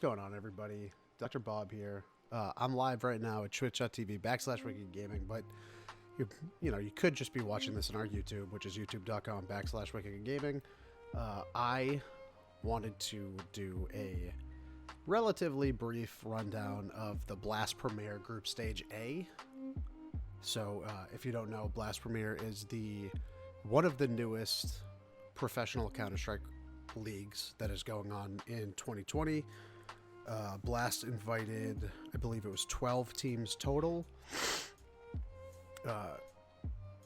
going on, everybody? Dr. Bob here. I'm live right now at twitch.tv/Wicked Gaming, but you could just be watching this on our YouTube, which is youtube.com/Wicked Gaming. I wanted to do a relatively brief rundown of the Blast Premier Group Stage A. So, if you don't know, Blast Premier is one of the newest professional Counter-Strike leagues that is going on in 2020. Blast invited, I believe it was 12 teams total,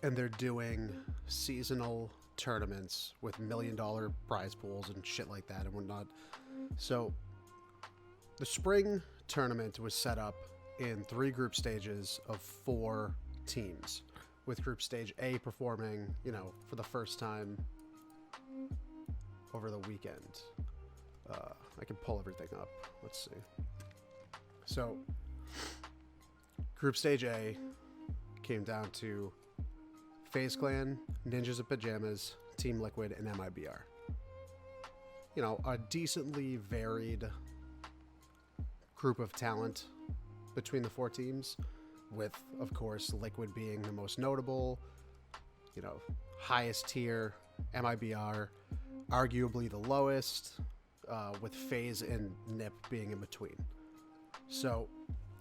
and they're doing seasonal tournaments with $1 million prize pools and shit like that and whatnot. So the spring tournament was set up in 3 group stages of 4 teams, with Group Stage A performing, for the first time over the weekend. I can pull everything up. Let's see. So, Group Stage A came down to FaZe Clan, Ninjas in Pajamas, Team Liquid, and MIBR. A decently varied group of talent between the 4 teams, with, of course, Liquid being the most notable, highest tier, MIBR arguably the lowest, with FaZe and NIP being in between. So,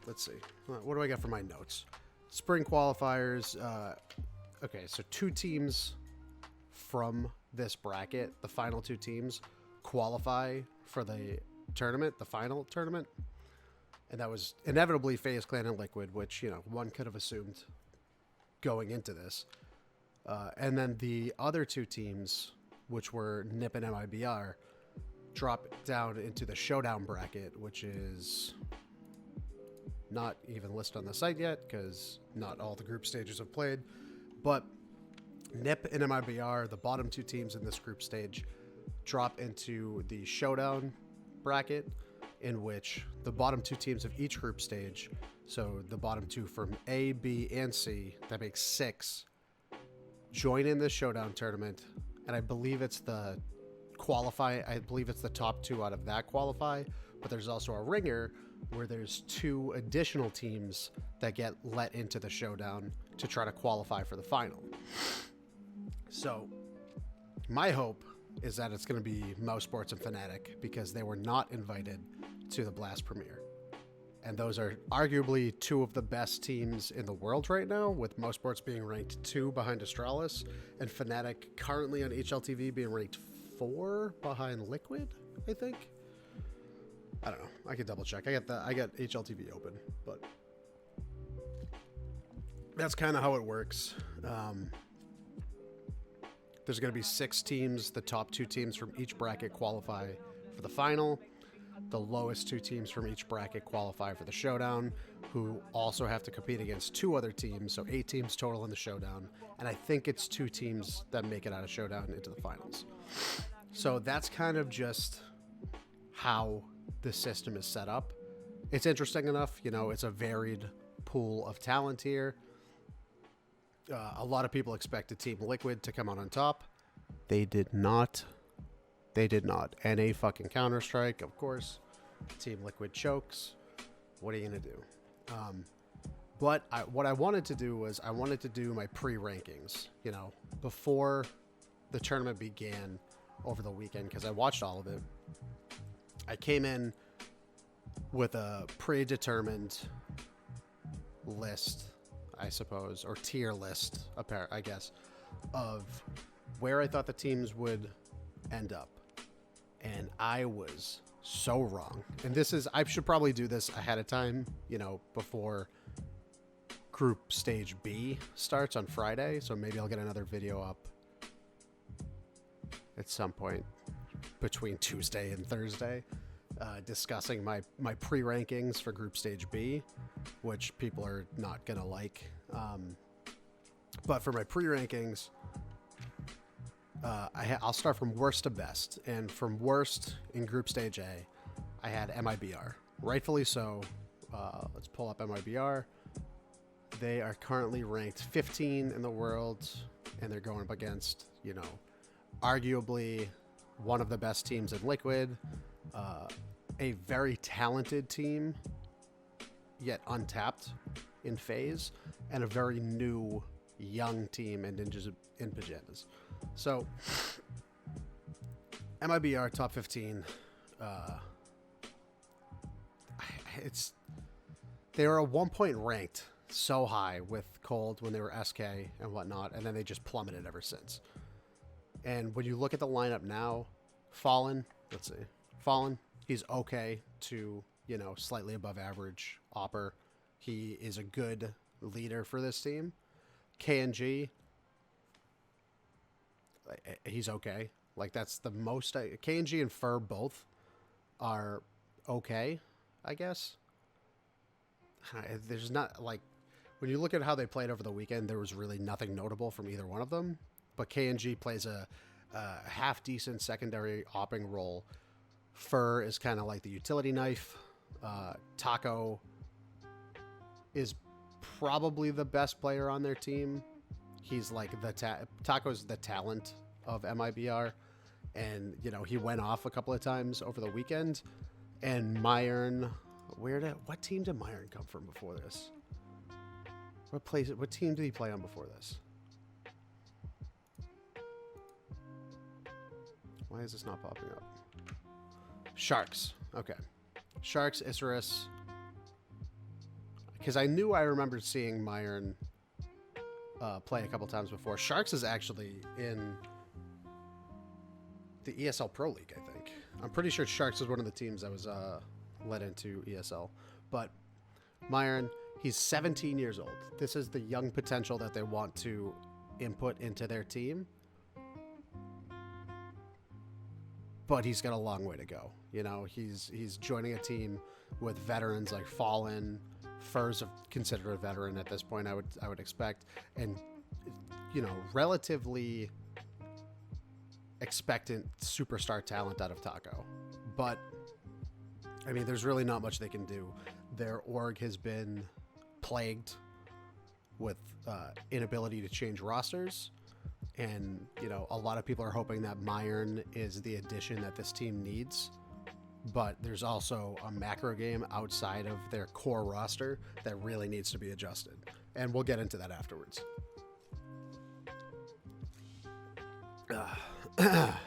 let's see. What do I got for my notes? Spring qualifiers. Okay, so 2 teams from this bracket, the final 2 teams, qualify for the tournament, the final tournament. And that was inevitably FaZe Clan and Liquid, which, one could have assumed going into this. And then the other 2 teams, which were NIP and MIBR, drop down into the showdown bracket, which is not even listed on the site yet because not all the group stages have played. But NIP and MIBR, the bottom 2 teams in this group stage, drop into the showdown bracket, in which the bottom 2 teams of each group stage, so the bottom 2 from A, B, and C, that makes 6, join in this showdown tournament. And I believe it's the top 2 out of that qualify, but there's also a ringer where there's 2 additional teams that get let into the showdown to try to qualify for the final. So my hope is that it's going to be Mousesports and Fnatic, because they were not invited to the Blast Premier. And those are arguably 2 of the best teams in the world right now, with Mousesports being ranked 2 behind Astralis, and Fnatic currently on HLTV being ranked 4 behind Liquid, I think. I don't know. I can double check. I got HLTV open, but that's kind of how it works. There's going to be 6 teams. The top 2 teams from each bracket qualify for the final. The lowest 2 teams from each bracket qualify for the showdown, who also have to compete against 2 other teams, so 8 teams total in the showdown. And I think it's 2 teams that make it out of showdown into the finals. So that's kind of just how the system is set up. It's interesting enough. It's a varied pool of talent here. A lot of people expected Team Liquid to come out on top. They did not. NA fucking Counter-Strike, of course. Team Liquid chokes. What are you going to do? But what I wanted to do was I wanted to do my pre-rankings, before the tournament began over the weekend, because I watched all of it. I came in with a predetermined list, I suppose, or tier list, I guess, of where I thought the teams would end up. And I was so wrong. And I should probably do this ahead of time, before Group Stage B starts on Friday. So maybe I'll get another video up at some point between Tuesday and Thursday, discussing my pre-rankings for Group Stage B, which people are not going to like. But for my pre-rankings, I'll start from worst to best. And from worst in Group Stage A, I had MIBR. Rightfully so. Let's pull up MIBR. They are currently ranked 15 in the world, and they're going up against, arguably one of the best teams in Liquid, a very talented team, yet untapped in phase, and a very new, young team in Ninjas in Pajamas. So, MIBR top 15. It's they were a 1 point ranked so high with Cold when they were SK and whatnot, and then they just plummeted ever since. And when you look at the lineup now, Fallen, let's see, Fallen, he's okay to, slightly above average Opper. He is a good leader for this team. KNG, he's okay. Like, that's the most. KNG and Fur both are okay, I guess. There's not, like, when you look at how they played over the weekend, there was really nothing notable from either one of them. But KNG plays a half-decent secondary opping role. Fur is kind of like the utility knife. Taco is probably the best player on their team. He's like Taco's the talent of MIBR. And, he went off a couple of times over the weekend. And Myron, what team did Myron come from before this? What team did he play on before this? Why is this not popping up? Sharks. Okay. Sharks, Isurus. Because I remembered seeing Myron play a couple times before. Sharks is actually in the ESL Pro League, I think. I'm pretty sure Sharks is one of the teams that was led into ESL. But Myron, he's 17 years old. This is the young potential that they want to input into their team. But he's got a long way to go. He's joining a team with veterans like Fallen. Fur's considered a veteran at this point, I would expect. And, relatively expectant superstar talent out of Taco. But, there's really not much they can do. Their org has been plagued with inability to change rosters. And, a lot of people are hoping that Myron is the addition that this team needs. But there's also a macro game outside of their core roster that really needs to be adjusted. And we'll get into that afterwards.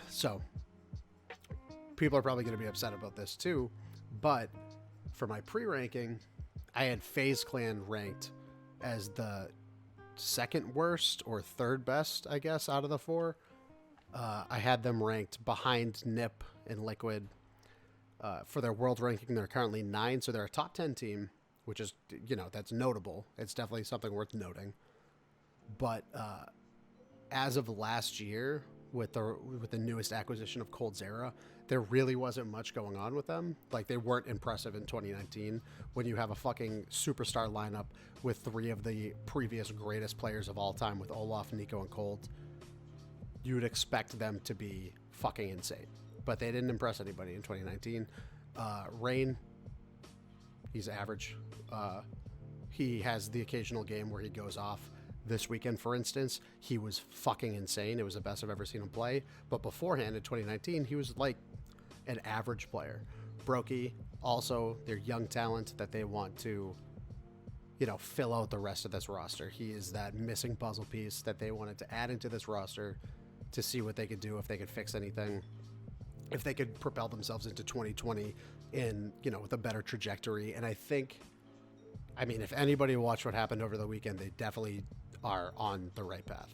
So, people are probably going to be upset about this too. But for my pre-ranking, I had FaZe Clan ranked as the second worst or third best, I guess, out of the four. I had them ranked behind Nip and Liquid. For their world ranking, they're currently 9, so they're a top 10 team, which is, that's notable. It's definitely something worth noting. But as of last year, with the newest acquisition of Coldzera, there really wasn't much going on with them. Like, they weren't impressive in 2019 when you have a fucking superstar lineup with 3 of the previous greatest players of all time with Olaf, Nico, and Cold. You would expect them to be fucking insane. But they didn't impress anybody in 2019. Rain, he's average. He has the occasional game where he goes off. This weekend, for instance, he was fucking insane. It was the best I've ever seen him play. But beforehand, in 2019, he was like an average player. Brokey, also their young talent that they want to, fill out the rest of this roster. He is that missing puzzle piece that they wanted to add into this roster to see what they could do, if they could fix anything, if they could propel themselves into 2020 in, with a better trajectory. And I think, if anybody watched what happened over the weekend, they definitely are on the right path.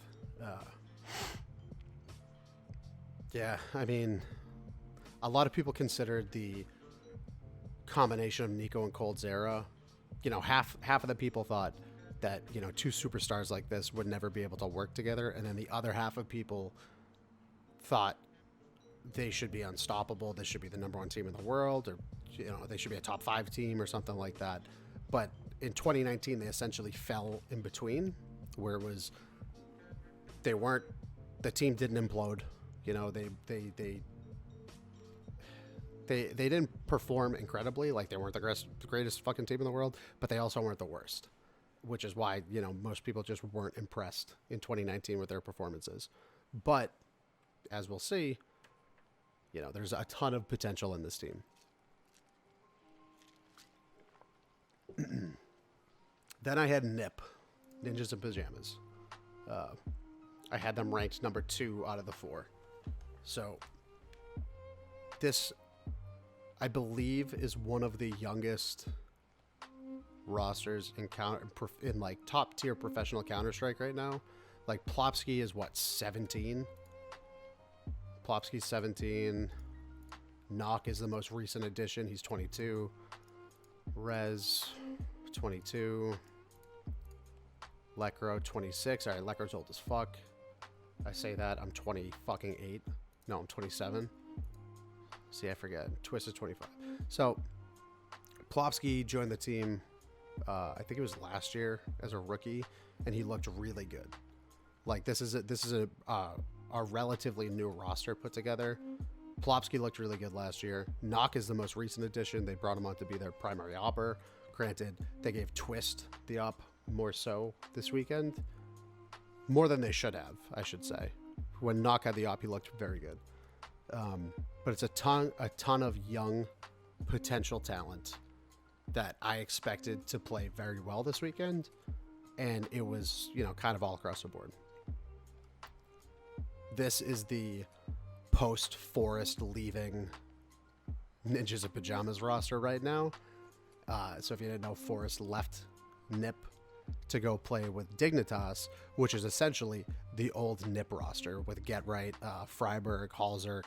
A lot of people considered the combination of Nico and Coldzera. Half of the people thought that, two superstars like this would never be able to work together. And then the other half of people thought they should be unstoppable. They should be the number 1 team in the world, or, they should be a top 5 team or something like that. But in 2019, they essentially fell in between, where it was, the team didn't implode. They didn't perform incredibly. Like, they weren't the greatest fucking team in the world, but they also weren't the worst, which is why, most people just weren't impressed in 2019 with their performances. But as we'll see, there's a ton of potential in this team. Then I had Nip, Ninjas in Pajamas. I had them ranked number 2 out of the 4. So this, I believe, is one of the youngest rosters in like top tier professional Counter-Strike right now. Like Plopsky is what, 17? Plopsky's 17. Knock is the most recent addition. He's 22. Rez, 22. Lekro, 26. All right, Lekro's old as fuck. I say that. I'm 20 fucking 8. No, I'm 27. See, I forget. Twist is 25. So, Plopsky joined the team, I think it was last year as a rookie, and he looked really good. Like, this is a relatively new roster put together. Plopsky looked really good last year. Knock is the most recent addition. They brought him on to be their primary opper. Granted, they gave Twist the op more so this weekend. More than they should have, I should say. When Knock had the op, he looked very good. But it's a ton of young potential talent that I expected to play very well this weekend. And it was, kind of all across the board. This is the post-Forest leaving Ninjas in Pajamas roster right now. So if you didn't know, Forest left Nip to go play with Dignitas, which is essentially the old Nip roster with Get Right, Freiburg, Halzerk,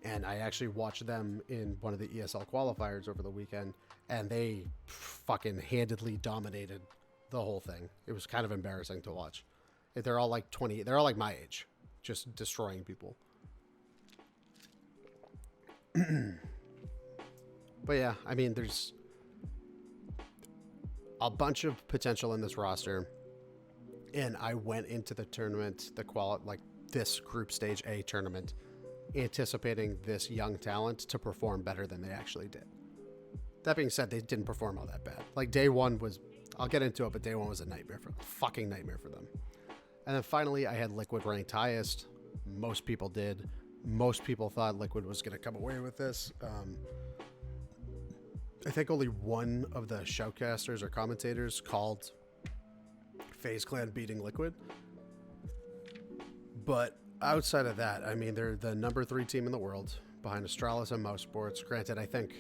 and I actually watched them in one of the ESL qualifiers over the weekend, and they fucking handedly dominated the whole thing. It was kind of embarrassing to watch. They're all like 20, they're all like my age, just destroying people. But yeah, I mean, there's a bunch of potential in this roster, and I went into the tournament, this group stage A tournament, anticipating this young talent to perform better than they actually did. That being said, they didn't perform all that bad. Like day one was, I'll get into it, but day one was a fucking nightmare for them. And then finally, I had Liquid ranked highest. Most people did. Most people thought Liquid was going to come away with this. I think only one of the shoutcasters or commentators called FaZe Clan beating Liquid. But outside of that, I mean, they're the number 3 team in the world behind Astralis and Mouse Sports. Granted, I think,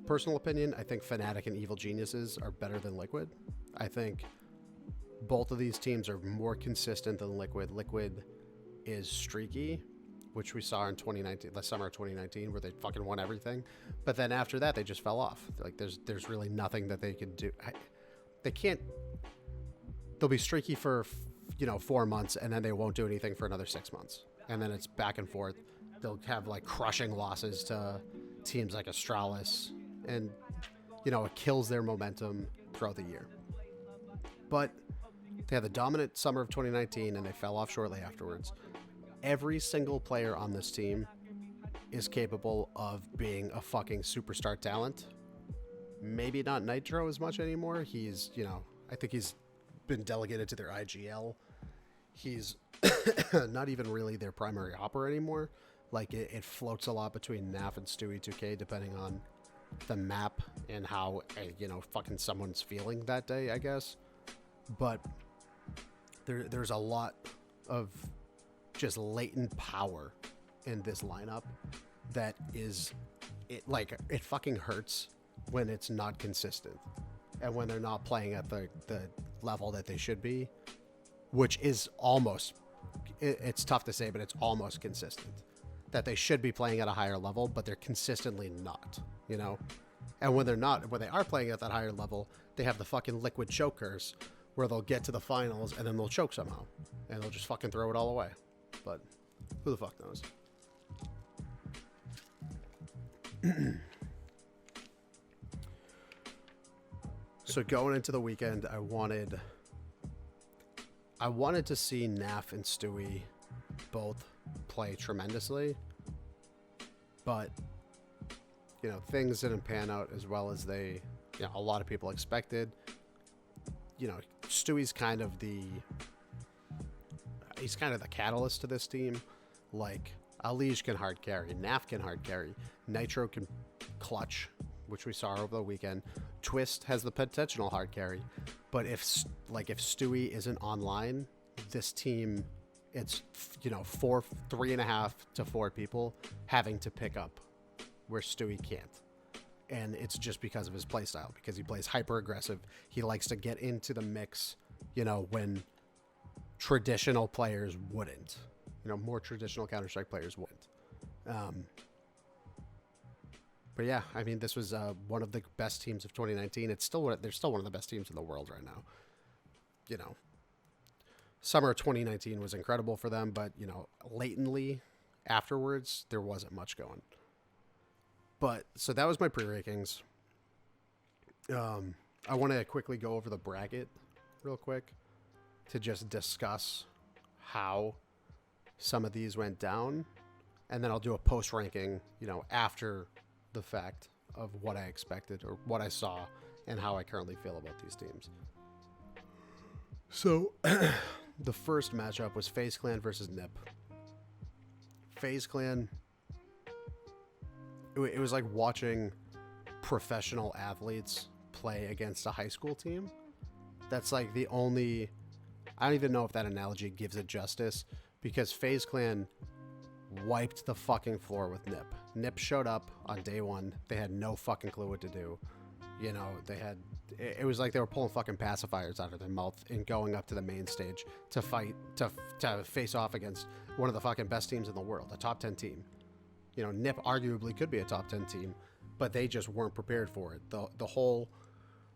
personal opinion, I think Fnatic and Evil Geniuses are better than Liquid. I think both of these teams are more consistent than Liquid. Liquid is streaky, which we saw in 2019, the summer of 2019, where they fucking won everything. But then after that, they just fell off. Like, there's really nothing that they could do. They can't. They'll be streaky for 4 months, and then they won't do anything for another 6 months, and then it's back and forth. They'll have like crushing losses to teams like Astralis, and it kills their momentum throughout the year. But they had the dominant summer of 2019, and they fell off shortly afterwards. Every single player on this team is capable of being a fucking superstar talent. Maybe not Nitro as much anymore. He's, I think he's been delegated to their IGL. He's not even really their primary hopper anymore. Like, it floats a lot between NAF and Stewie 2K, depending on the map and how, fucking someone's feeling that day, I guess. But there's a lot of just latent power in this lineup that is, it fucking hurts when it's not consistent and when they're not playing at the level that they should be, which is almost, it's tough to say, but it's almost consistent that they should be playing at a higher level, but they're consistently not, and when they are playing at that higher level, they have the fucking Liquid choke curse where they'll get to the finals and then they'll choke somehow and they'll just fucking throw it all away. But who the fuck knows? So going into the weekend, I wanted to see NAF and Stewie both play tremendously, but things didn't pan out as well as a lot of people expected. Stewie's kind of the catalyst to this team. Like, Alige can hard carry, NAF can hard carry, Nitro can clutch, which we saw over the weekend. Twist has the potential hard carry, but if Stewie isn't online, this team, it's 3.5 to 4 people having to pick up where Stewie can't. And it's just because of his play style, because he plays hyper aggressive. He likes to get into the mix, when traditional players wouldn't. More traditional Counter-Strike players wouldn't. But yeah, I mean, this was one of the best teams of 2019. They're still one of the best teams in the world right now. Summer of 2019 was incredible for them, but latently afterwards there wasn't much going. But so that was my pre-rankings. I want to quickly go over the bracket real quick to just discuss how some of these went down, and then I'll do a post-ranking, after the fact of what I expected or what I saw and how I currently feel about these teams. So the first matchup was FaZe Clan versus NIP. FaZe Clan, it was like watching professional athletes play against a high school team. That's like the only... I don't even know if that analogy gives it justice, because FaZe Clan wiped the fucking floor with NIP. NIP showed up on day one. They had no fucking clue what to do. It was like they were pulling fucking pacifiers out of their mouth and going up to the main stage to fight, to face off against one of the fucking best teams in the world, a top 10 team. NIP arguably could be a top 10 team, but they just weren't prepared for it. The whole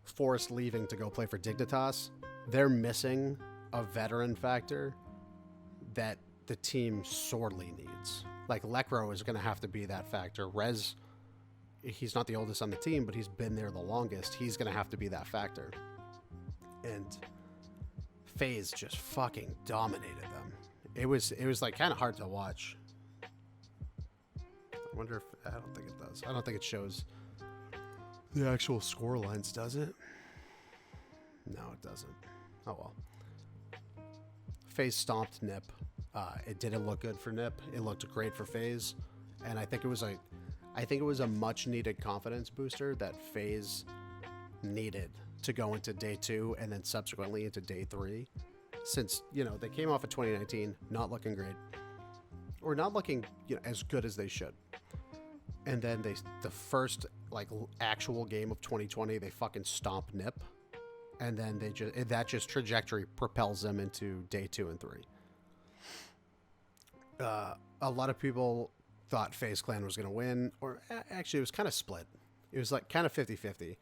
Forest leaving to go play for Dignitas, they're missing a veteran factor that the team sorely needs. Like, Lekro is going to have to be that factor. Rez, he's not the oldest on the team, but he's been there the longest. He's going to have to be that factor. And FaZe just fucking dominated them. It was like kind of hard to watch. I wonder if... I don't think it does. I don't think it shows the actual score lines, does it? No, it doesn't. Oh well. FaZe stomped NIP. It didn't look good for NIP. It looked great for FaZe, and I think it was a much needed confidence booster that FaZe needed to go into day 2 and then subsequently into day 3, since they came off of 2019 not looking great, or not looking as good as they should, and then the first actual game of 2020 they fucking stomp NIP, and then that trajectory propels them into day 2 and 3. A lot of people thought FaZe Clan was going to win, or actually it was kind of split. It was like kind of 50-50.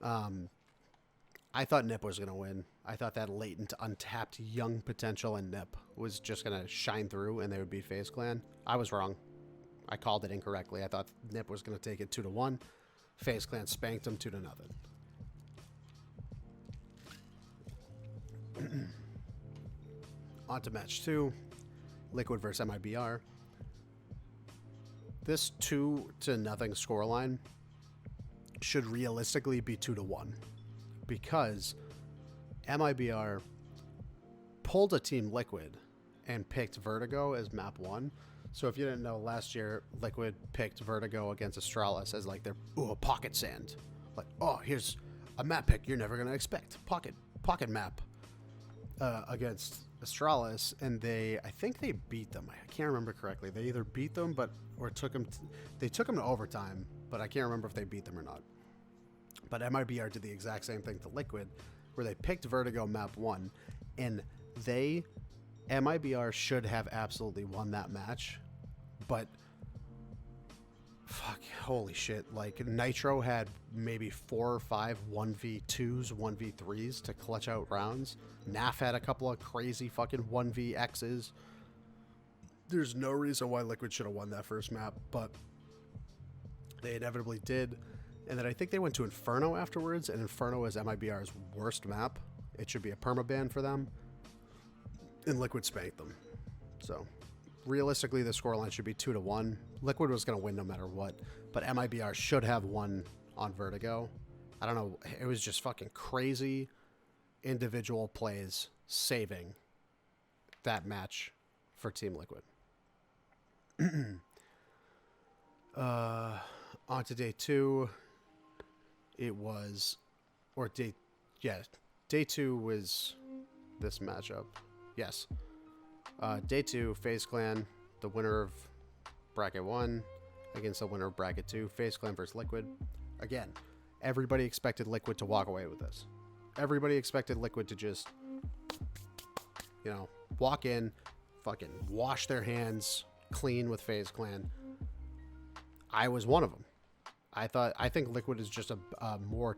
I thought NIP was going to win. I thought that latent, untapped, young potential in NIP was just going to shine through and they would beat FaZe Clan. I was wrong. I called it incorrectly. I thought NIP was going to take it 2-1. FaZe Clan spanked them 2-0. On to match 2. Liquid versus MIBR. This 2-0 scoreline should realistically be 2-1, because MIBR pulled a Team Liquid and picked Vertigo as map 1. So if you didn't know, last year Liquid picked Vertigo against Astralis as like their pocket sand. Like, oh, here's a map pick you're never gonna expect. Pocket map against Astralis, and I think they beat them. I can't remember correctly. They either beat them, or took them. They took them to overtime, but I can't remember if they beat them or not. But MIBR did the exact same thing to Liquid, where they picked Vertigo map 1, and MIBR should have absolutely won that match, but fuck, holy shit, like Nitro had maybe 4 or 5 1v2s, 1v3s to clutch out rounds. NAF had a couple of crazy fucking 1vx's. There's no reason why Liquid should have won that first map, but they inevitably did. And then I think they went to Inferno afterwards, and Inferno is MIBR's worst map. It should be a permaban for them, and Liquid spanked them. So realistically, the scoreline should be 2-1. Liquid was going to win no matter what, but MIBR should have won on Vertigo. I don't know. It was just fucking crazy individual plays saving that match for Team Liquid. On to day 2. it was, or day 2 was this matchup. Yes. Day 2, FaZe Clan, the winner of Bracket 1 against the winner of Bracket 2, FaZe Clan versus Liquid. Again, everybody expected Liquid to walk away with this. Everybody expected Liquid to just, walk in, fucking wash their hands clean with FaZe Clan. I was one of them. I think Liquid is just a more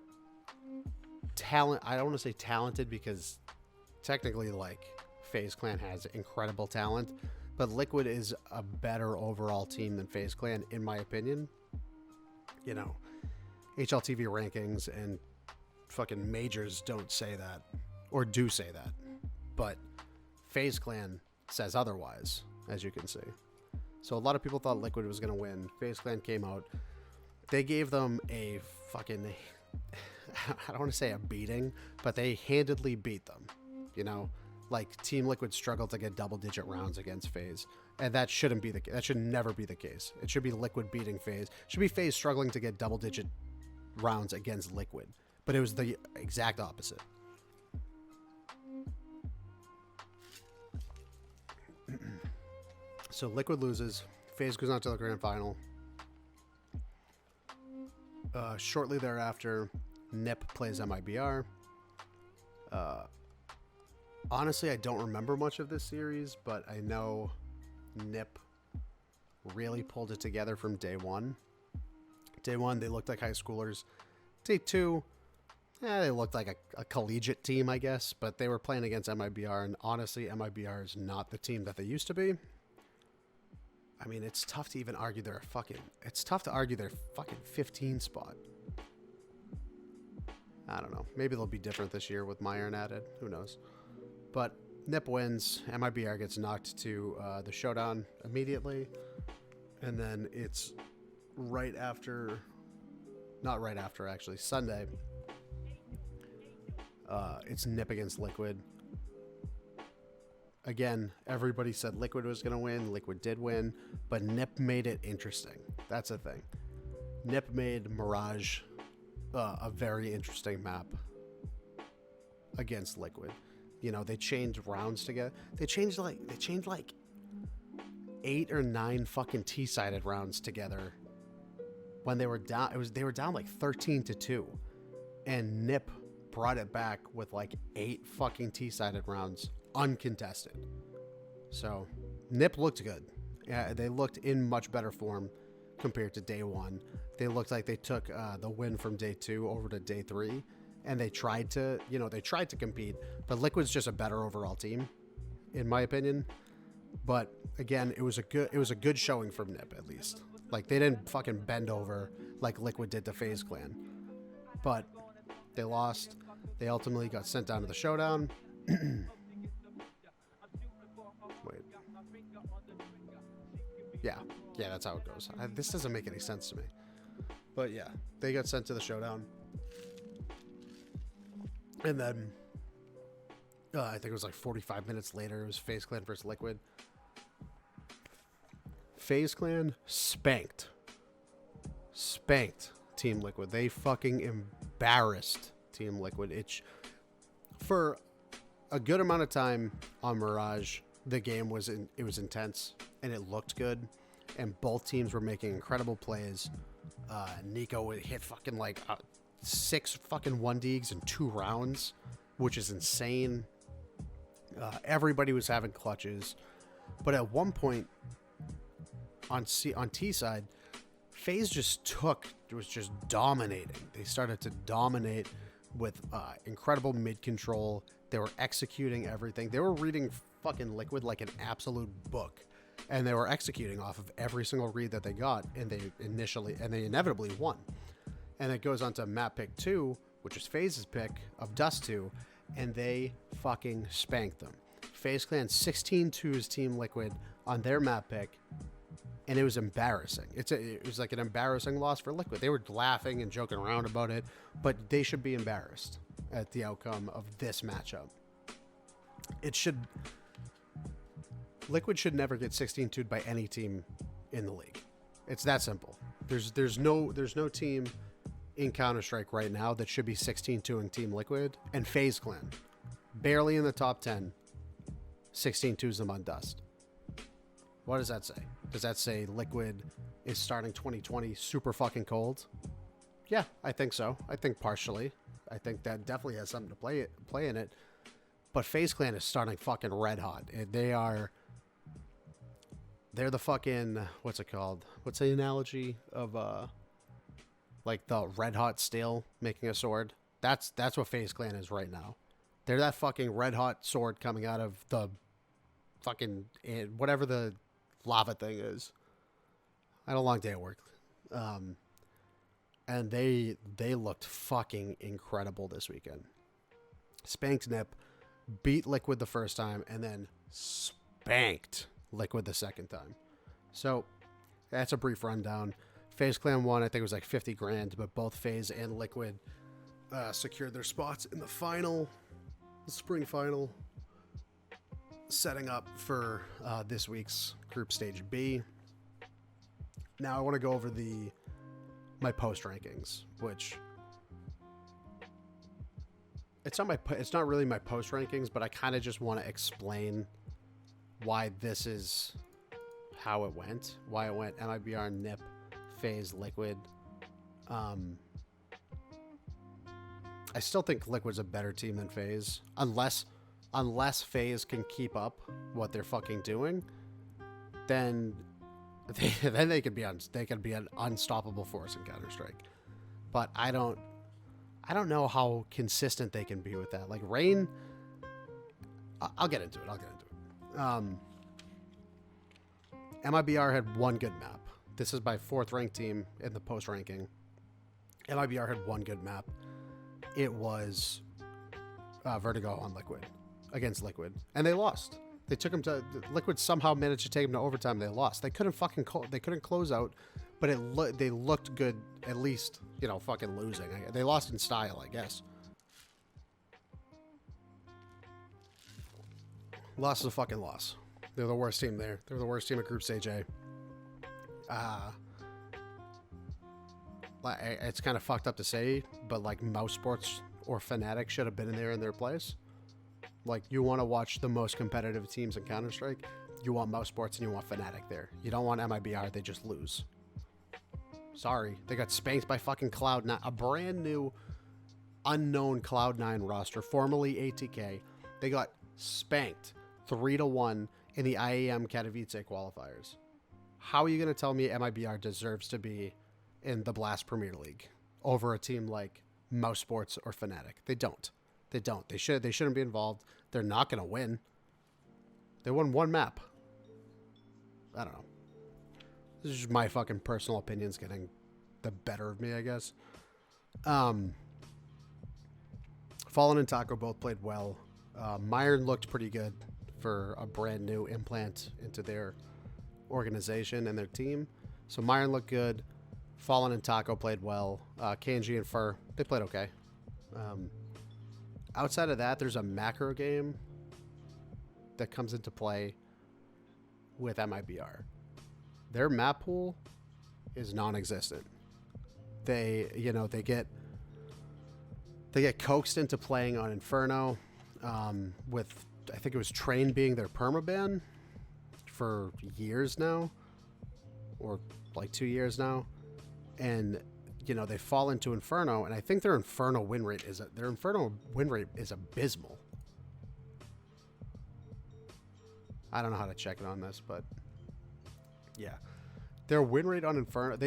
talent. I don't want to say talented because technically, like, FaZe Clan has incredible talent, but Liquid is a better overall team than FaZe Clan, in my opinion. HLTV rankings and fucking majors don't say that, or do say that, but FaZe Clan says otherwise, as you can see. So a lot of people thought Liquid was going to win. FaZe Clan came out. They gave them a fucking, I don't want to say a beating, but they handedly beat them. Like, Team Liquid struggled to get double-digit rounds against FaZe, and that shouldn't be that should never be the case. It should be Liquid beating FaZe. It should be FaZe struggling to get double-digit rounds against Liquid, but it was the exact opposite. So Liquid loses. FaZe goes on to the grand final. Shortly thereafter, NIP plays MIBR. Honestly, I don't remember much of this series, but I know NIP really pulled it together from day 1. Day 1, they looked like high schoolers. Day 2, they looked like a collegiate team, I guess, but they were playing against MIBR, and honestly, MIBR is not the team that they used to be. I mean, it's tough to even argue their fucking 15 spot. I don't know. Maybe they'll be different this year with Myron added. Who knows? But NIP wins. MIBR gets knocked to the showdown immediately. And then it's right after... Not right after, actually. Sunday. It's NIP against Liquid. Again, everybody said Liquid was going to win. Liquid did win. But NIP made it interesting. That's the thing. NIP made Mirage a very interesting map against Liquid. They changed rounds together. They changed like 8 or 9 fucking T-sided rounds together when they were down. They were down like 13-2, and NIP brought it back with like 8 fucking T-sided rounds uncontested. So NIP looked good. Yeah, they looked in much better form compared to day 1. They looked like they took the win from day 2 over to day 3, and they tried to compete. But Liquid's just a better overall team, in my opinion. But again, it was a good showing from NIP, at least. Like, they didn't fucking bend over like Liquid did to FaZe Clan. But they lost. They ultimately got sent down to the showdown. Wait. Yeah, that's how it goes. This doesn't make any sense to me. But yeah, they got sent to the showdown. And then, I think it was like 45 minutes later, it was FaZe Clan versus Liquid. FaZe Clan spanked Team Liquid. They fucking embarrassed Team Liquid. For a good amount of time on Mirage, the game was intense and it looked good, and both teams were making incredible plays. Nico would hit fucking like 6 fucking 1Ds in 2 rounds, which is insane. Everybody was having clutches, but at one point on T side, FaZe was just dominating. They started to dominate with incredible mid control. They were executing everything. They were reading fucking Liquid like an absolute book, and they were executing off of every single read that they got, and they inevitably won. And it goes on to map pick 2, which is FaZe's pick of Dust 2, and they fucking spanked them. FaZe Clan 16-2's Team Liquid on their map pick, and it was embarrassing. It was like an embarrassing loss for Liquid. They were laughing and joking around about it, but they should be embarrassed at the outcome of this matchup. Liquid should never get 16-2'd by any team in the league. It's that simple. There's no team in Counter-Strike right now that should be 16-2ing Team Liquid, and FaZe Clan. Barely in the top 10. 16-2s them on Dust. What does that say? Does that say Liquid is starting 2020 super fucking cold? Yeah, I think so. I think partially. I think that definitely has something to play in it. But FaZe Clan is starting fucking red hot. They're the fucking, what's it called? What's the analogy of like the red hot steel making a sword? That's what FaZe Clan is right now. They're that fucking red hot sword coming out of the fucking whatever the lava thing is. I had a long day at work. And they looked fucking incredible this weekend. Spanked Nip, beat Liquid the first time, and then spanked Liquid the second time. So that's a brief rundown. FaZe Clan won, I think it was like 50 grand, but both FaZe and Liquid secured their spots in the final, the spring final, setting up for this week's Group Stage B. Now I want to go over my post rankings, which it's not really my post rankings, but I kind of just want to explain why this is how it went, why it went MIBR, Nip, FaZe, Liquid. I still think Liquid's a better team than FaZe, unless FaZe can keep up what they're fucking doing, then they could be an unstoppable force in Counter-Strike. But I don't know how consistent they can be with that. Like Rain, I'll get into it. MIBR had one good map. This is my 4th ranked team in the post ranking. MIBR had one good map. It was Vertigo on Liquid, against Liquid, and they lost. They took him to Liquid. Somehow managed to take him to overtime. They lost. They couldn't close out, but they looked good. At least, you know, fucking losing. They lost in style, I guess. Loss is a fucking loss. They're the worst team there. They're the worst team at Group Stage A. It's kind of fucked up to say, but like Mouse Sports or Fnatic should have been in there in their place. Like, you want to watch the most competitive teams in Counter-Strike, you want Mouse Sports and you want Fnatic there. You don't want MIBR, they just lose. Sorry. They got spanked by fucking Cloud9, a brand new, unknown Cloud9 roster, formerly ATK. They got spanked 3-1 in the IAM Katowice qualifiers. How are you going to tell me MIBR deserves to be in the Blast Premier League over a team like Mouse Sports or Fnatic? They don't. They don't. They shouldn't be involved. They're not going to win. They won one map. I don't know. This is just my fucking personal opinions getting the better of me, I guess. Fallen and Taco both played well. Myron looked pretty good for a brand new implant into their organization and their team. So Myron looked good. Fallen and Taco played well. Kanji and Fur, they played okay. Outside of that, there's a macro game that comes into play with MIBR. Their map pool is non-existent. They get coaxed into playing on Inferno, with, I think it was Train being their permaban for years now, or like 2 years now, and they fall into Inferno, and I think their Inferno win rate is abysmal. I don't know how to check it on this, but yeah, their win rate on Inferno,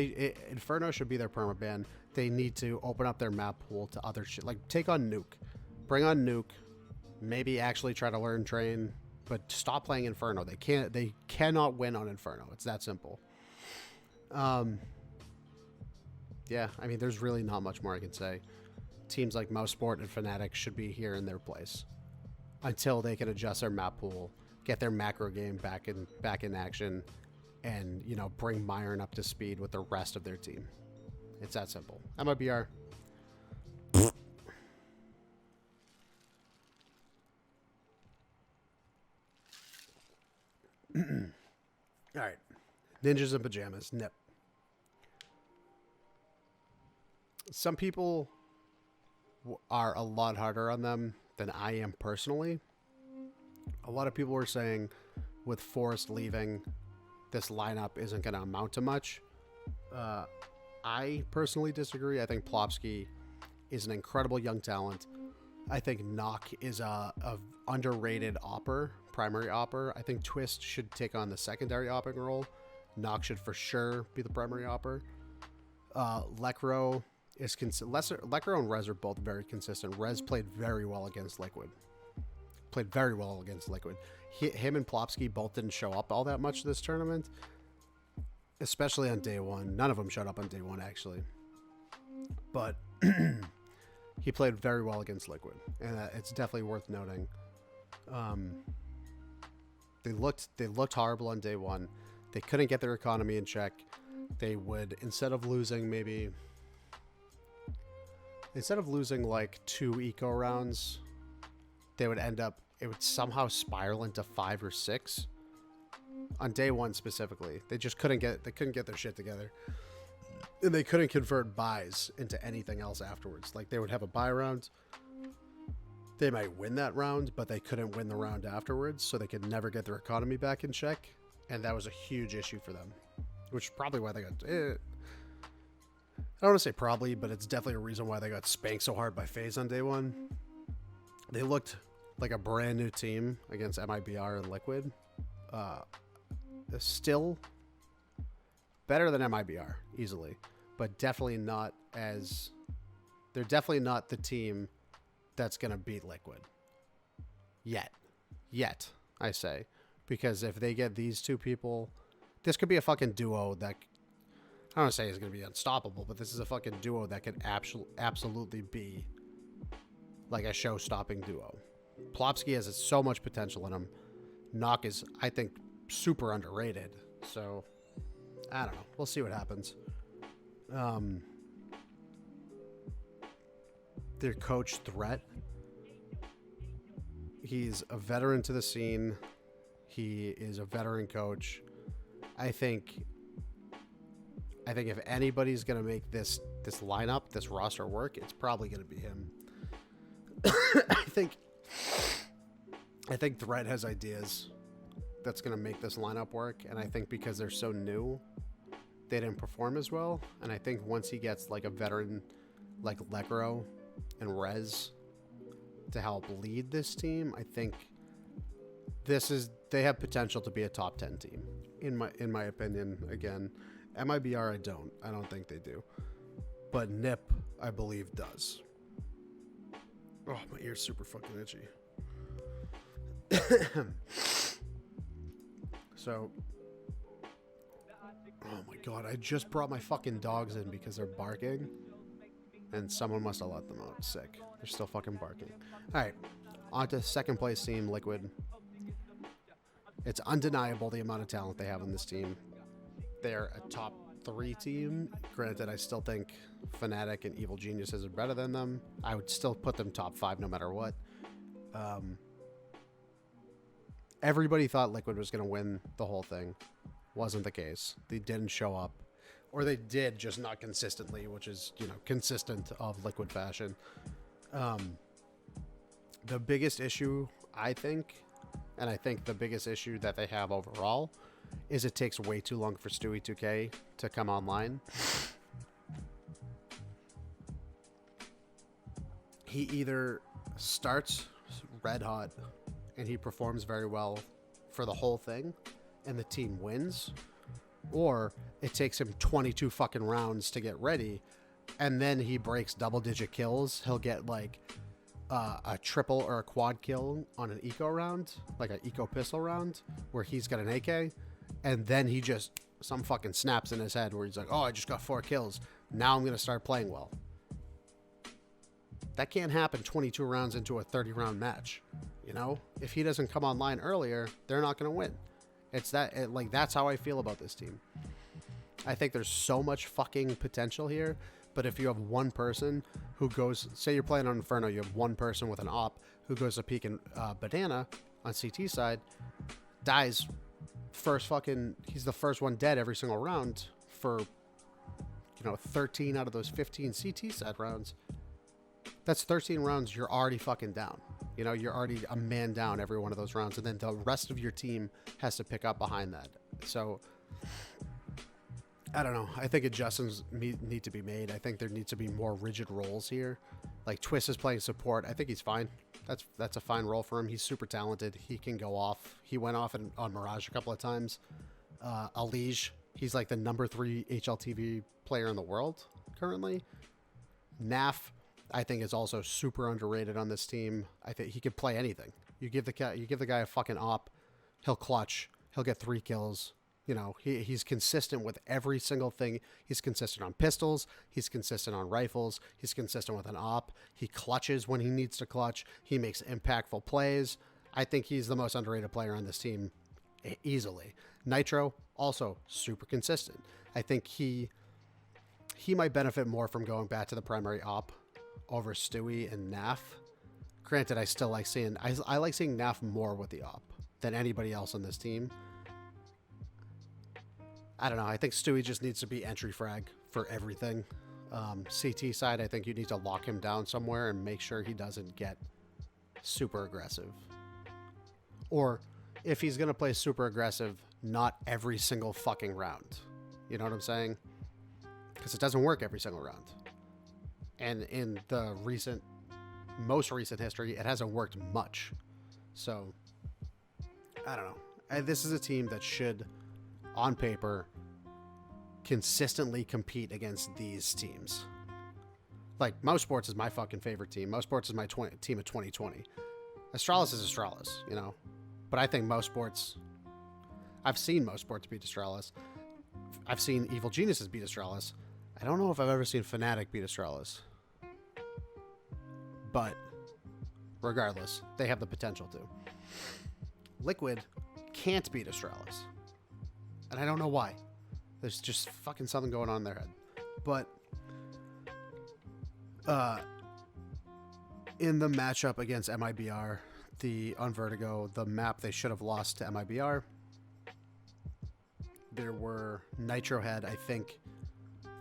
Inferno should be their permaban. They need to open up their map pool to other shit, like take on Nuke, bring on Nuke, maybe actually try to learn Train, but stop playing Inferno. They cannot win on Inferno. It's that simple. Yeah, I mean, there's really not much more I can say. Teams like Mousesport and Fnatic should be here in their place until they can adjust their map pool, get their macro game back in action, and bring Myron up to speed with the rest of their team. It's that simple. MIBR. All right, Ninjas in Pajamas, Nip. Some people are a lot harder on them than I am personally. A lot of people were saying with Forrest leaving, this lineup isn't going to amount to much. I personally disagree. I think Plopsky is an incredible young talent. I think Knock is a underrated opper, primary opper. I think Twist should take on the secondary opping role. Knock should for sure be the primary opper. Lekro is Lekro and Rez are both very consistent. Rez played very well against Liquid. Him and Plopsky both didn't show up all that much this tournament, especially on day one. None of them showed up on day one, actually. But he played very well against Liquid, and it's definitely worth noting. They looked horrible on day one. They couldn't get their economy in check. They would, instead of losing like 2 eco rounds, it would somehow spiral into 5 or 6 on day one specifically. They just couldn't get their shit together, and they couldn't convert buys into anything else afterwards. Like, they would have a buy round, they might win that round, but they couldn't win the round afterwards, so they could never get their economy back in check, and that was a huge issue for them, which is probably why they got I don't want to say probably, but it's definitely a reason why they got spanked so hard by FaZe on day one. They looked like a brand new team against MIBR and Liquid. Still better than MIBR, easily, but definitely not as... They're definitely not the team that's going to beat Liquid. Yet, I say. Because if they get these two people... This could be a fucking duo that... I don't want to say it's going to be unstoppable, but this is a fucking duo that could absolutely be like a show-stopping duo. Plopsky has so much potential in him. Knock is, I think, super underrated. So, I don't know. We'll see what happens. Their coach, Threat. He's a veteran to the scene. He is a veteran coach. I think if anybody's going to make this lineup, this roster work, it's probably going to be him. I think Threat has ideas that's going to make this lineup work, and I think because they're so new, they didn't perform as well, and I think once he gets like a veteran like Lekro and Rez to help lead this team, I think they have potential to be a top 10 team, in my opinion. Again, MIBR, I don't think they do, but NIP, I believe, does. Oh, my ear's super fucking itchy. So, oh my god, I just brought my fucking dogs in because they're barking, and someone must have let them out. Sick. They're still fucking barking. Alright, on to second place team, Liquid. It's undeniable the amount of talent they have on this team. They're a top 3 team. Granted, I still think Fnatic and Evil Geniuses are better than them. I would still put them top 5 no matter what. Everybody thought Liquid was going to win the whole thing. Wasn't the case. They didn't show up. Or they did, just not consistently, which is, consistent of Liquid fashion. The biggest issue, I think, and I think the biggest issue that they have overall, is it takes way too long for Stewie 2K to come online. He either starts red hot and he performs very well for the whole thing and the team wins, or it takes him 22 fucking rounds to get ready and then he breaks double-digit kills. He'll get like a triple or a quad kill on an eco round, like an eco pistol round, where he's got an AK, and then he just, some fucking snaps in his head where he's like, oh, I just got 4 kills. Now I'm going to start playing well. That can't happen 22 rounds into a 30-round match. If he doesn't come online earlier, they're not going to win. That's how I feel about this team. I think there's so much fucking potential here, but if you have one person who goes, say you're playing on Inferno, you have one person with an op who goes to peek in Banana on CT side, dies he's the first one dead every single round for 13 out of those 15 CT set rounds. That's 13 rounds you're already fucking down. You're already a man down every one of those rounds, and then the rest of your team has to pick up behind that. So, I don't know. I think adjustments need to be made. I think there needs to be more rigid roles here. Like, Twist is playing support. I think he's fine. That's a fine role for him. He's super talented. He can go off. He went off on Mirage a couple of times. Alige, he's like the number 3 HLTV player in the world currently. Naf, I think, is also super underrated on this team. I think he could play anything. You give the guy a fucking op, he'll clutch. He'll get 3 kills. He's consistent with every single thing. He's consistent on pistols. He's consistent on rifles. He's consistent with an op. He clutches when he needs to clutch. He makes impactful plays. I think he's the most underrated player on this team easily. Nitro, also super consistent. I think he might benefit more from going back to the primary op over Stewie and Naf. Granted, I still like seeing I like seeing Naf more with the op than anybody else on this team. I don't know. I think Stewie just needs to be entry frag for everything. CT side, I think you need to lock him down somewhere and make sure he doesn't get super aggressive. Or if he's going to play super aggressive, not every single fucking round. You know what I'm saying? Because it doesn't work every single round. And in the most recent history, it hasn't worked much. So, I don't know. This is a team that should, on paper, consistently compete against these teams. Like, Mouse Sports is my fucking favorite team. Mouse Sports is my team of 2020. Astralis is Astralis, But I think Mouse Sports... I've seen Mouse Sports beat Astralis. I've seen Evil Geniuses beat Astralis. I don't know if I've ever seen Fnatic beat Astralis. But, regardless, they have the potential to. Liquid can't beat Astralis. And I don't know why. There's just fucking something going on in their head. But in the matchup against MIBR, on Vertigo, the map they should have lost to MIBR, there were Nitro had, I think,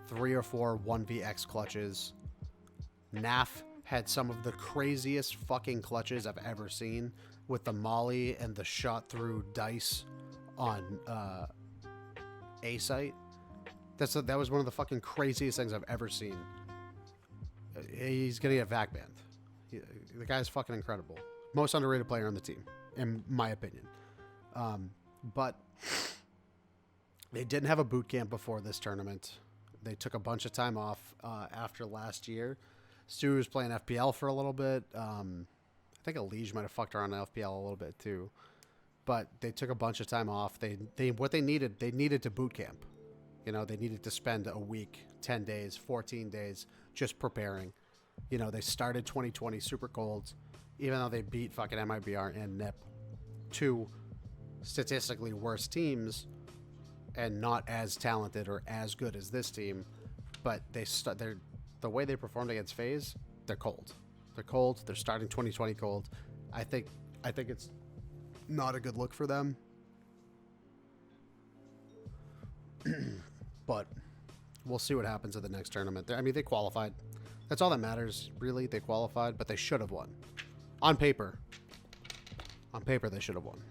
3 or 4 1vx clutches. Naf had some of the craziest fucking clutches I've ever seen with the molly and the shot through dice on A site. That was one of the fucking craziest things I've ever seen. He's gonna get vac banned. The guy's fucking incredible. Most underrated player on the team, in my opinion. But they didn't have a boot camp before this tournament. They took a bunch of time off after last year. Stu was playing FPL for a little bit. I think Alige might have fucked around in FPL a little bit too. But they took a bunch of time off. They needed to boot camp. They needed to spend a week, 10 days, 14 days just preparing. They started 2020 super cold, even though they beat fucking MIBR and NIP, 2 statistically worse teams and not as talented or as good as this team. But the way they performed against FaZe, they're cold. They're cold. They're starting 2020 cold. I think it's not a good look for them. But we'll see what happens at the next tournament. They qualified. That's all that matters, really. They qualified, but they should have won. On paper, they should have won.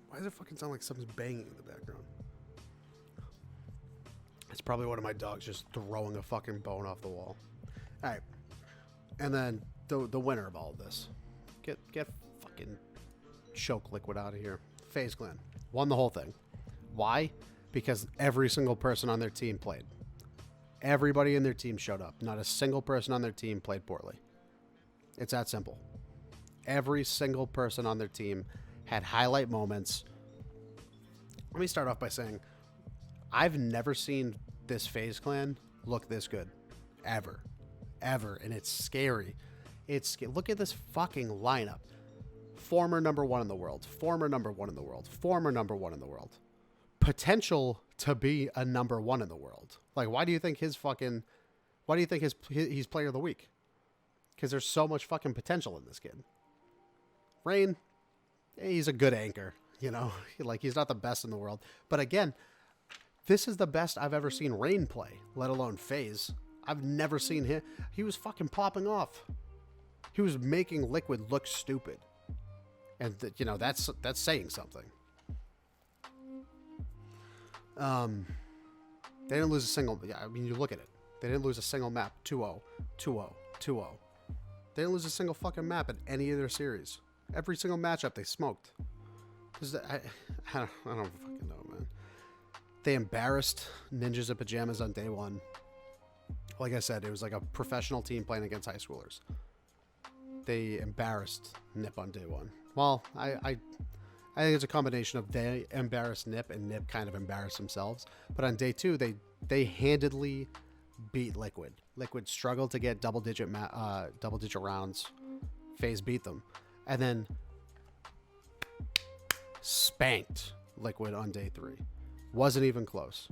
Why does it fucking sound like something's banging in the background? It's probably one of my dogs just throwing a fucking bone off the wall. All right. And then the winner of all of this. Get fucking choke Liquid out of here. FaZe Clan won the whole thing. Why? Because every single person on their team played. Everybody in their team showed up. Not a single person on their team played poorly. It's that simple. Every single person on their team had highlight moments. Let me start off by saying I've never seen this FaZe Clan look this good. Ever. And it's scary. Look at this fucking lineup. Former number 1 in the world. Former number 1 in the world. Former number 1 in the world. Potential to be a number 1 in the world. Like, why do you think he's player of the week? because there's so much fucking potential in this kid. Rain, he's a good anchor, you know, like he's not the best in the world. But again, this is the best I've ever seen Rain play, let alone FaZe. I've never seen him. He was fucking popping off. He was making Liquid look stupid. And, you know, that's saying something. They didn't lose a single... Yeah, I mean, you look at it. They didn't lose a single map. 2-0. 2-0. 2-0. They didn't lose a single fucking map in any of their series. Every single matchup they smoked. I don't fucking know, man. They embarrassed Ninjas in Pajamas on day one. Like I said, it was like a professional team playing against high schoolers. They embarrassed Nip on day one. Well, I think it's a combination of they embarrassed Nip and Nip kind of embarrassed themselves. But on day two, they handedly beat Liquid. Liquid struggled to get double-digit rounds. FaZe beat them. And then spanked Liquid on day three. Wasn't even close.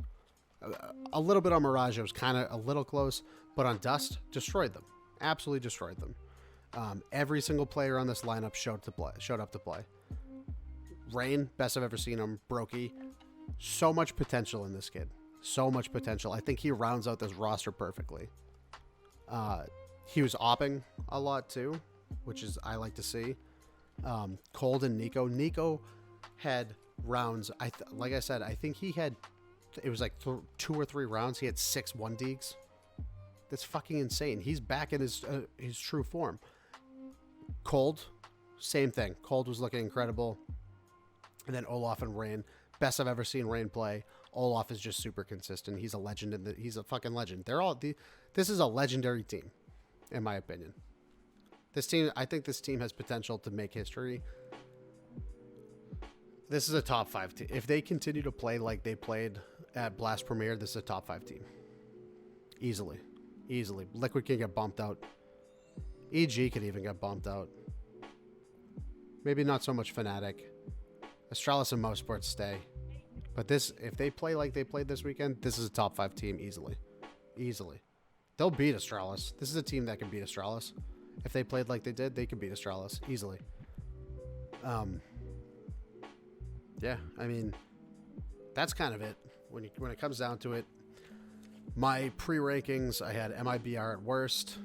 A little bit on Mirage, it was kind of a little close. But on Dust, destroyed them. Absolutely destroyed them. Every single player on this lineup showed up to play. Rain, best I've ever seen him. Brokey, so much potential in this kid. So much potential. I think he rounds out this roster perfectly. He was opping a lot too, which is I like to see. Cold and Nico. Nico had rounds. Like I said, I think he had. It was like 2 or 3 rounds. He had 6 1-digs. That's fucking insane. He's back in his true form. Cold, same thing. Cold was looking incredible. And then Olaf and Rain. Best I've ever seen Rain play. Olaf is just super consistent. He's a legend. He's a fucking legend. This is a legendary team, in my opinion. I think this team has potential to make history. This is a top 5 team. If they continue to play like they played at Blast Premier, this is a top 5 team. Easily. Liquid can get bumped out. EG could even get bumped out. Maybe not so much Fnatic. Astralis and Mosports stay. But if they play like they played this weekend, this is a top 5 team easily. They'll beat Astralis. This is a team that can beat Astralis. If they played like they did, they can beat Astralis easily. Yeah, I mean, that's kind of it. When it comes down to it, my pre-rankings, I had MIBR at worst.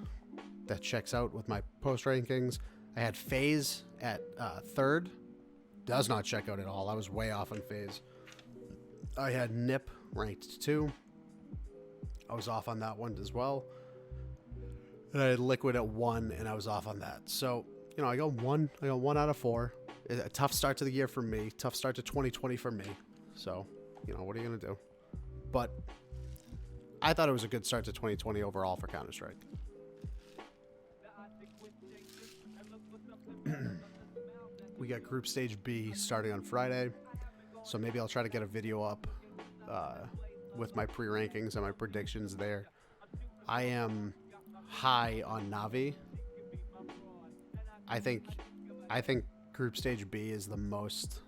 That checks out with my post-rankings. I had FaZe at third. Does not check out at all. I was way off on FaZe. I had Nip ranked 2. I was off on that one as well. And I had Liquid at 1, and I was off on that. So, you know, I got 1 out of 4. A tough start to the year for me. Tough start to 2020 for me. So, you know, what are you going to do? But I thought it was a good start to 2020 overall for Counter-Strike. We got Group Stage B starting on Friday. So maybe I'll try to get a video up with my pre-rankings and my predictions there. I am high on Navi. I think Group Stage B is the most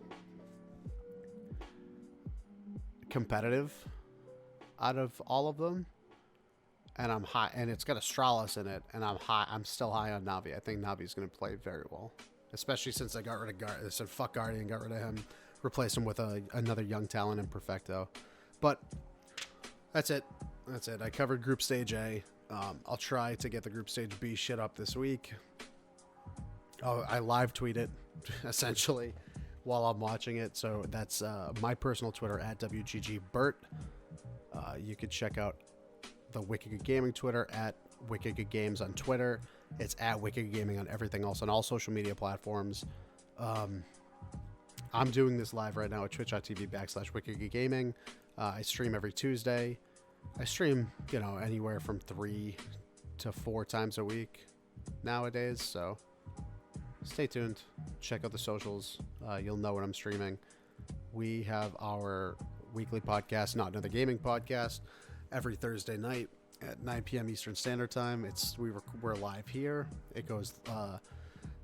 competitive out of all of them. And I'm high, and it's got Astralis in it, and I'm still high on Navi. I think Navi's going to play very well. Especially since I got rid of Guardian. I said fuck Guardian, got rid of him. Replaced him with another young talent in Perfecto. But that's it. I covered Group Stage A. I'll try to get the Group Stage B shit up this week. I live tweet it, essentially, while I'm watching it. So that's my personal Twitter, at WGGBert. You could check out the Wicked Good Gaming Twitter, at Wicked Good Games on Twitter. It's at Wicked Good Gaming on everything else, on all social media platforms. I'm doing this live right now at twitch.tv/Wicked Good Gaming. I stream every Tuesday. I stream, you know, anywhere from 3 to 4 times a week nowadays. So stay tuned. Check out the socials. You'll know when I'm streaming. We have our weekly podcast, Not Another Gaming Podcast, every Thursday night at 9 p.m. Eastern Standard Time. We're live here. It goes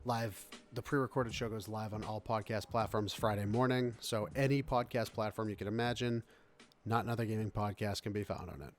live. The pre-recorded show goes live on all podcast platforms Friday morning. So any podcast platform you can imagine, Not Another Gaming Podcast can be found on it.